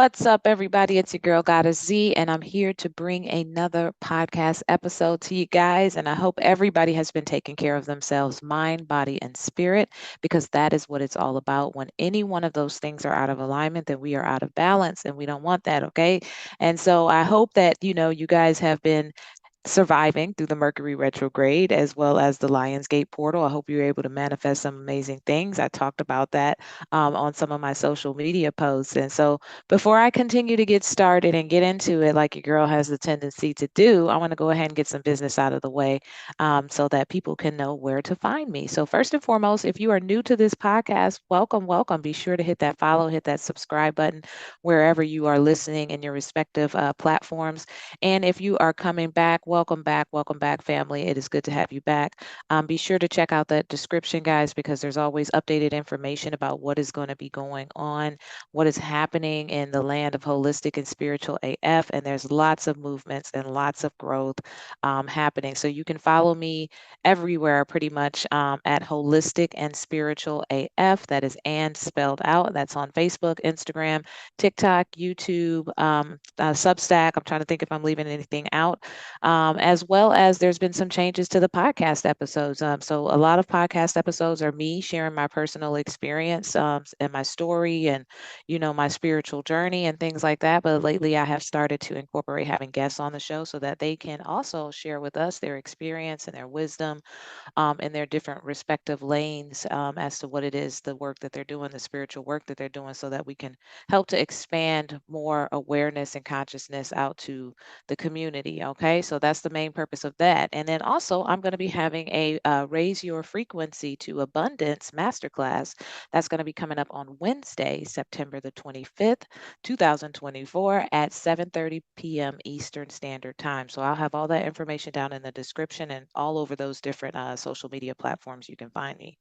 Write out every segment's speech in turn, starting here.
What's up, everybody? It's your girl, Goddess Z, and I'm here to bring another podcast episode to you guys. And I hope everybody has been taking care of themselves, mind, body, and spirit, because that is what it's all about. When any one of those things are out of alignment, then we are out of balance, and we don't want that, okay? And so I hope that, you guys have been surviving through the Mercury retrograde as well as the Lionsgate portal. I hope you're able to manifest some amazing things. I talked about that on some of my social media posts. And so, before I continue to get started and get into it, like your girl has the tendency to do, I want to go ahead and get some business out of the way so that people can know where to find me. So, first and foremost, if you are new to this podcast, welcome, welcome. Be sure to hit that follow, hit that subscribe button wherever you are listening in your respective platforms. And if you are coming welcome back, family. It is good to have you back. Be sure to check out that description, guys, because there's always updated information about what is going to be going on, what is happening in the land of holistic and spiritual AF. And there's lots of movements and lots of growth happening. So you can follow me everywhere pretty much at holistic and spiritual AF. That is and spelled out. That's on Facebook, Instagram, TikTok, YouTube, Substack. I'm trying to think if I'm leaving anything out. As well as there's been some changes to the podcast episodes. So a lot of podcast episodes are me sharing my personal experience and my story and, my spiritual journey and things like that. But lately I have started to incorporate having guests on the show so that they can also share with us their experience and their wisdom in their different respective lanes as to what it is, the work that they're doing, the spiritual work that they're doing, so that we can help to expand more awareness and consciousness out to the community. Okay, so that's the main purpose of that. And then also, I'm going to be having a Raise Your Frequency to Abundance masterclass that's going to be coming up on Wednesday, September the 25th, 2024 at 7:30 p.m. Eastern Standard Time. So I'll have all that information down in the description and all over those different social media platforms you can find me.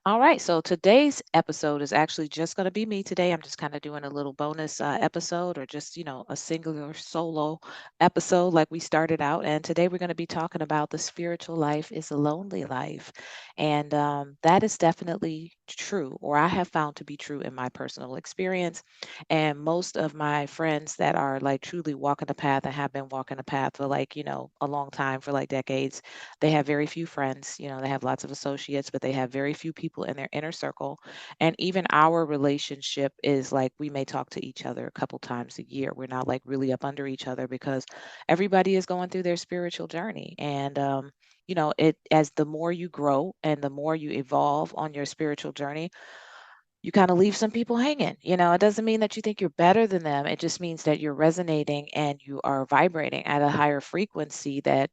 All right, so today's episode is actually just going to be me today. I'm just kind of doing a little bonus episode or just, a singular solo episode like we started out. And today we're going to be talking about the spiritual life is a lonely life. And that is definitely true, or I have found to be true in my personal experience. And most of my friends that are like truly walking the path and have been walking the path for like, a long time, for like decades, they have very few friends. They have lots of associates, but they have very few people in their inner circle. And even our relationship is like we may talk to each other a couple times a year. We're not like really up under each other because everybody is going through their spiritual journey. And it as the more you grow and the more you evolve on your spiritual journey, you kind of leave some people hanging. It doesn't mean that you think you're better than them. It just means that you're resonating and you are vibrating at a higher frequency that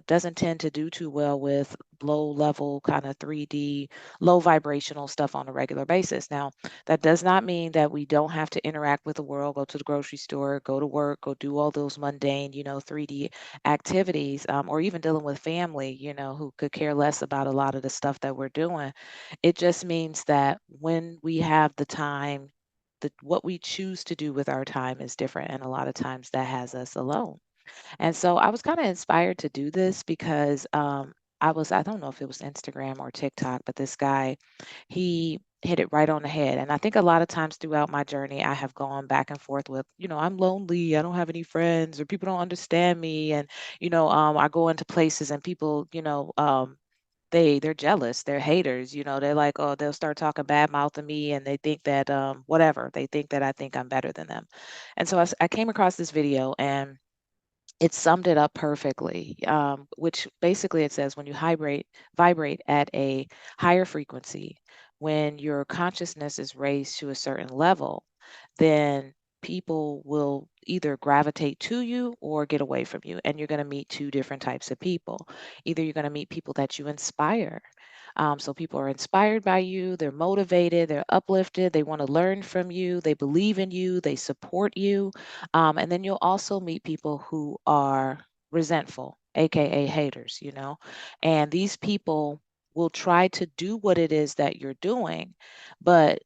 doesn't tend to do too well with low level kind of 3D, low vibrational stuff on a regular basis. Now, that does not mean that we don't have to interact with the world, go to the grocery store, go to work, go do all those mundane, 3D activities, or even dealing with family, who could care less about a lot of the stuff that we're doing. It just means that when we have the time, what we choose to do with our time is different. And a lot of times that has us alone. And so I was kind of inspired to do this because I don't know if it was Instagram or TikTok, but this guy, he hit it right on the head. And I think a lot of times throughout my journey, I have gone back and forth with, I'm lonely, I don't have any friends, or people don't understand me. And, I go into places and people, they're jealous, they're haters, they're like, oh, they'll start talking bad mouth of me and they think that whatever, they think that I think I'm better than them. And so I came across this video and it summed it up perfectly, which basically it says when you vibrate at a higher frequency, when your consciousness is raised to a certain level, then people will either gravitate to you or get away from you. And you're going to meet two different types of people. Either you're going to meet people that you inspire. So people are inspired by you, they're motivated, they're uplifted, they want to learn from you, they believe in you, they support you. And then you'll also meet people who are resentful, AKA haters, and these people will try to do what it is that you're doing, but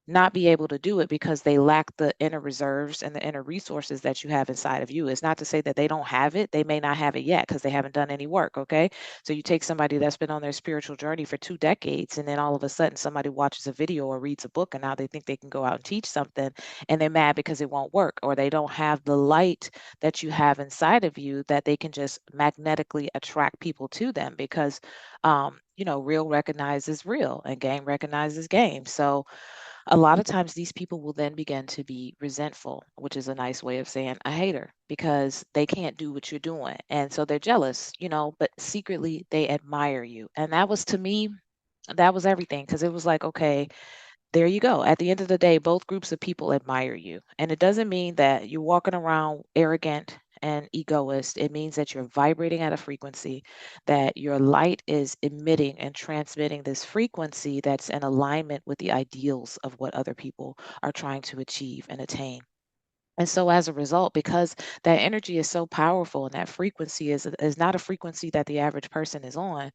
not be able to do it because they lack the inner reserves and the inner resources that you have inside of you. It's not to say that they don't have it. They may not have it yet because they haven't done any work. Okay. So you take somebody that's been on their spiritual journey for 2 decades, and then all of a sudden somebody watches a video or reads a book, and now they think they can go out and teach something, and they're mad because it won't work, or they don't have the light that you have inside of you that they can just magnetically attract people to them because, real recognizes real and game recognizes game. So, a lot of times these people will then begin to be resentful, which is a nice way of saying a hater, because they can't do what you're doing. And so they're jealous, but secretly they admire you. And that was, to me, that was everything, because it was like, okay, there you go. At the end of the day, both groups of people admire you. And it doesn't mean that you're walking around arrogant and egoist. It means that you're vibrating at a frequency, that your light is emitting and transmitting this frequency that's in alignment with the ideals of what other people are trying to achieve and attain. And so as a result, because that energy is so powerful and that frequency is not a frequency that the average person is on,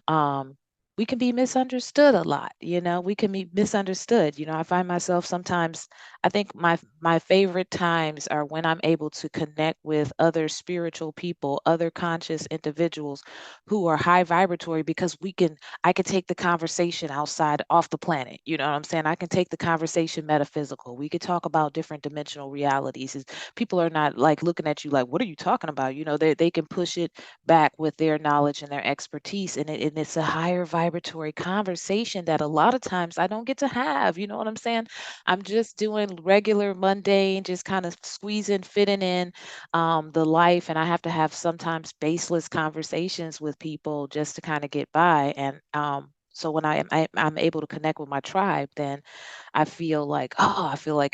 um, we can be misunderstood a lot. We can be misunderstood. I find myself sometimes, I think my favorite times are when I'm able to connect with other spiritual people, other conscious individuals who are high vibratory, because I can take the conversation outside off the planet. You know what I'm saying? I can take the conversation metaphysical. We could talk about different dimensional realities. People are not like looking at you like, what are you talking about? They can push it back with their knowledge and their expertise. And it's a higher vibratory conversation that a lot of times I don't get to have. You know what I'm saying? I'm just doing regular, mundane, just kind of squeezing, fitting in the life. And I have to have sometimes baseless conversations with people just to kind of get by. And so when I'm able to connect with my tribe, then I feel like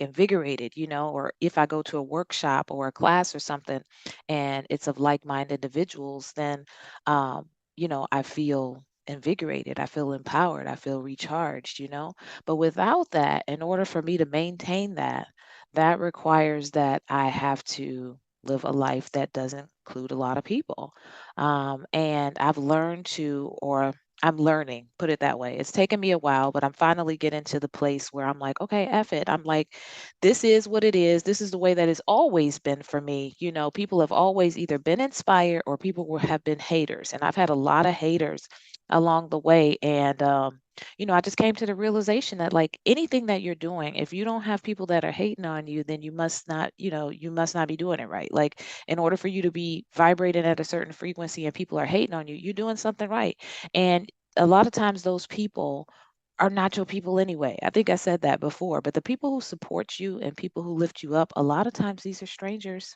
invigorated, or if I go to a workshop or a class or something and it's of like-minded individuals, then, I feel invigorated. I feel empowered. I feel recharged. But without that, in order for me to maintain that, that requires that I have to live a life that doesn't include a lot of people. And I've learned to, or I'm learning, put it that way. It's taken me a while, but I'm finally getting to the place where I'm like, okay, F it. I'm like, this is what it is. This is the way that it's always been for me. People have always either been inspired or people have been haters. And I've had a lot of haters along the way. And, I just came to the realization that like anything that you're doing, if you don't have people that are hating on you, then you must not be doing it right. Like in order for you to be vibrating at a certain frequency and people are hating on you, you're doing something right. And a lot of times those people are not your people anyway. I think I said that before, but the people who support you and people who lift you up, a lot of times these are strangers.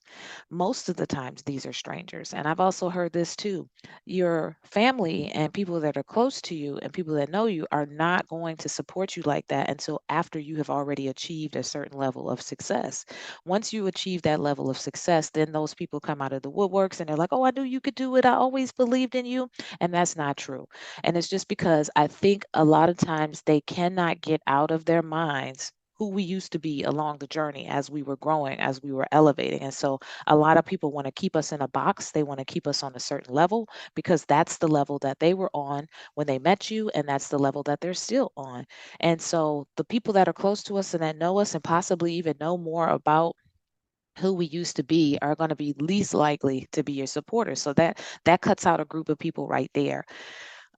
Most of the times these are strangers. And I've also heard this too. Your family and people that are close to you and people that know you are not going to support you like that until after you have already achieved a certain level of success. Once you achieve that level of success, then those people come out of the woodworks and they're like, oh, I knew you could do it. I always believed in you. And that's not true. And it's just because I think a lot of times they cannot get out of their minds who we used to be along the journey as we were growing, as we were elevating. And so a lot of people want to keep us in a box. They want to keep us on a certain level because that's the level that they were on when they met you, and that's the level that they're still on. And so the people that are close to us and that know us and possibly even know more about who we used to be are going to be least likely to be your supporters. So that cuts out a group of people right there.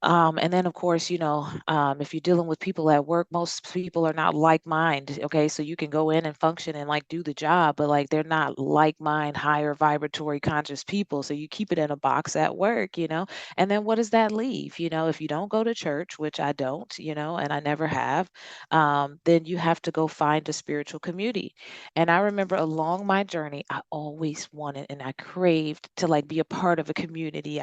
And then, of course, if you're dealing with people at work, most people are not like mind. Okay. So you can go in and function and like do the job, but like they're not like mind, higher vibratory conscious people. So you keep it in a box at work. And then what does that leave? If you don't go to church, which I don't, and I never have, then you have to go find a spiritual community. And I remember along my journey, I always wanted and I craved to like be a part of a community.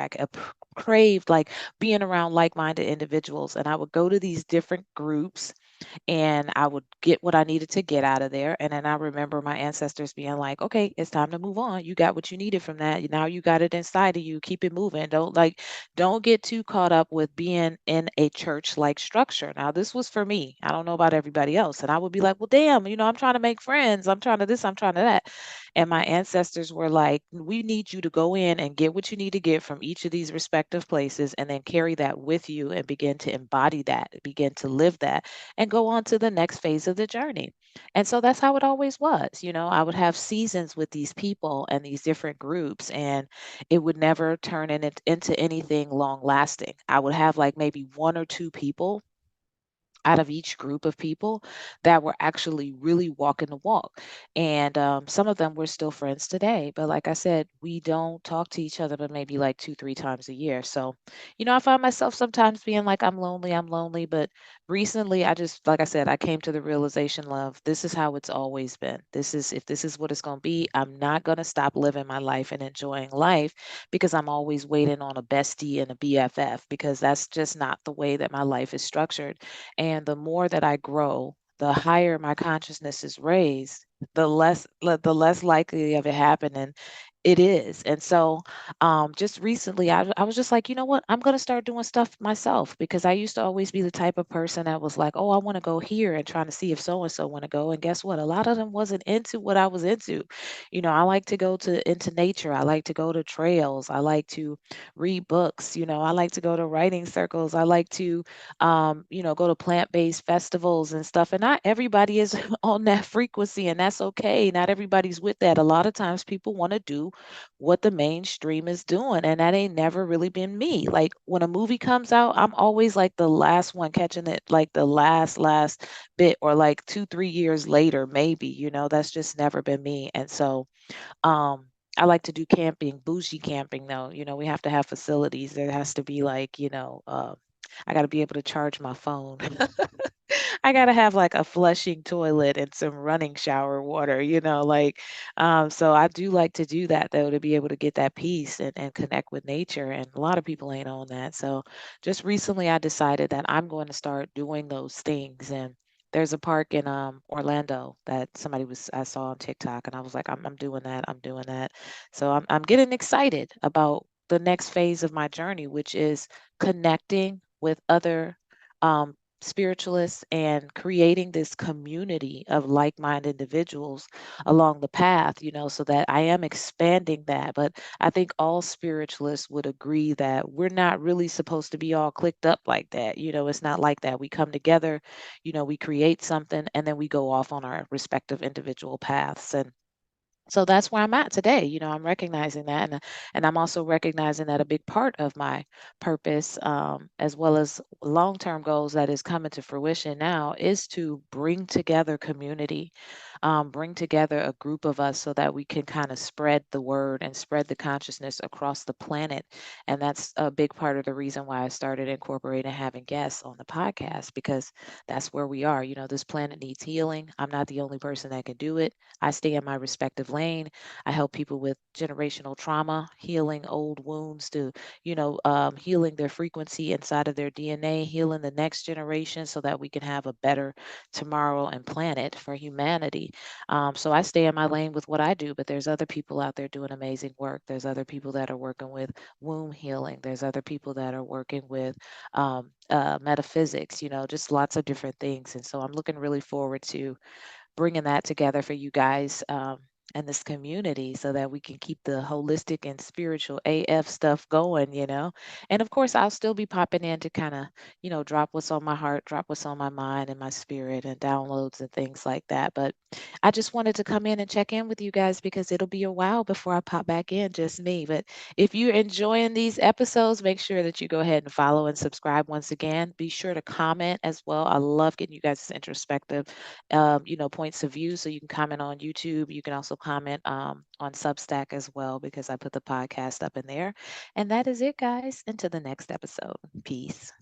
Craved like being around like-minded individuals, and I would go to these different groups and I would get what I needed to get out of there. And then I remember my ancestors being like, okay, it's time to move on. You got what you needed from that. Now you got it inside of you. Keep it moving. Don't get too caught up with being in a church-like structure. Now, this was for me. I don't know about everybody else. And I would be like, well, damn, I'm trying to make friends. I'm trying to this, I'm trying to that. And my ancestors were like, we need you to go in and get what you need to get from each of these respective places and then carry that with you and begin to embody that, begin to live that, and go on to the next phase of the journey. And so that's how it always was. I would have seasons with these people and these different groups, and it would never turn into anything long lasting. I would have like maybe one or two people out of each group of people that were actually really walking the walk. And some of them we're still friends today. But like I said, we don't talk to each other but maybe like two, three times a year. So, I find myself sometimes being like, I'm lonely, I'm lonely. But recently, I just, like I said, I came to the realization, love, this is how it's always been. If this is what it's going to be, I'm not going to stop living my life and enjoying life because I'm always waiting on a bestie and a BFF, because that's just not the way that my life is structured. And the more that I grow, the higher my consciousness is raised, the less likely of it happening it is. And so just recently, I was just like, you know what? I'm going to start doing stuff myself, because I used to always be the type of person that was like, oh, I want to go here and trying to see if so and so want to go. And guess what? A lot of them wasn't into what I was into. I like to go to into nature. I like to go to trails. I like to read books. I like to go to writing circles. I like to go to plant-based festivals and stuff. And not everybody is on that frequency, and that's okay. Not everybody's with that. A lot of times people want to do what the mainstream is doing, and that ain't never really been me. Like when a movie comes out, I'm always like the last one catching it, like the last bit, or like 2, 3 years later, maybe, that's just never been me. And so I like to do camping, bougie camping though. We have to have facilities. There has to be like, I got to be able to charge my phone. I gotta have like a flushing toilet and some running shower water, like so I do like to do that though, to be able to get that peace and connect with nature. And a lot of people ain't on that. So just recently I decided that I'm going to start doing those things. And there's a park in Orlando that I saw on TikTok, and I was like, I'm doing that. I'm doing that. So I'm getting excited about the next phase of my journey, which is connecting with other spiritualists and creating this community of like-minded individuals along the path, so that I am expanding that. But I think all spiritualists would agree that we're not really supposed to be all clicked up like that. It's not like that. We come together, we create something, and then we go off on our respective individual paths. And so that's where I'm at today. I'm recognizing that, and I'm also recognizing that a big part of my purpose, as well as long-term goals that is coming to fruition now, is to bring together community, bring together a group of us so that we can kind of spread the word and spread the consciousness across the planet. And that's a big part of the reason why I started incorporating having guests on the podcast, because that's where we are. This planet needs healing. I'm not the only person that can do it. I stay in my respective lane. I help people with generational trauma, healing old wounds, to, healing their frequency inside of their DNA, healing the next generation so that we can have a better tomorrow and planet for humanity. So I stay in my lane with what I do, but there's other people out there doing amazing work. There's other people that are working with womb healing. There's other people that are working with metaphysics, just lots of different things. And so I'm looking really forward to bringing that together for you guys, and this community, so that we can keep the holistic and spiritual AF stuff going. And of course, I'll still be popping in to kind of, drop what's on my heart, drop what's on my mind and my spirit, and downloads and things like that. But I just wanted to come in and check in with you guys, because it'll be a while before I pop back in, just me. But if you're enjoying these episodes, make sure that you go ahead and follow and subscribe once again. Be sure to comment as well. I love getting you guys' introspective points of view. So you can comment on YouTube. You can also comment on Substack as well, because I put the podcast up in there. And that is it, guys. Until the next episode. Peace.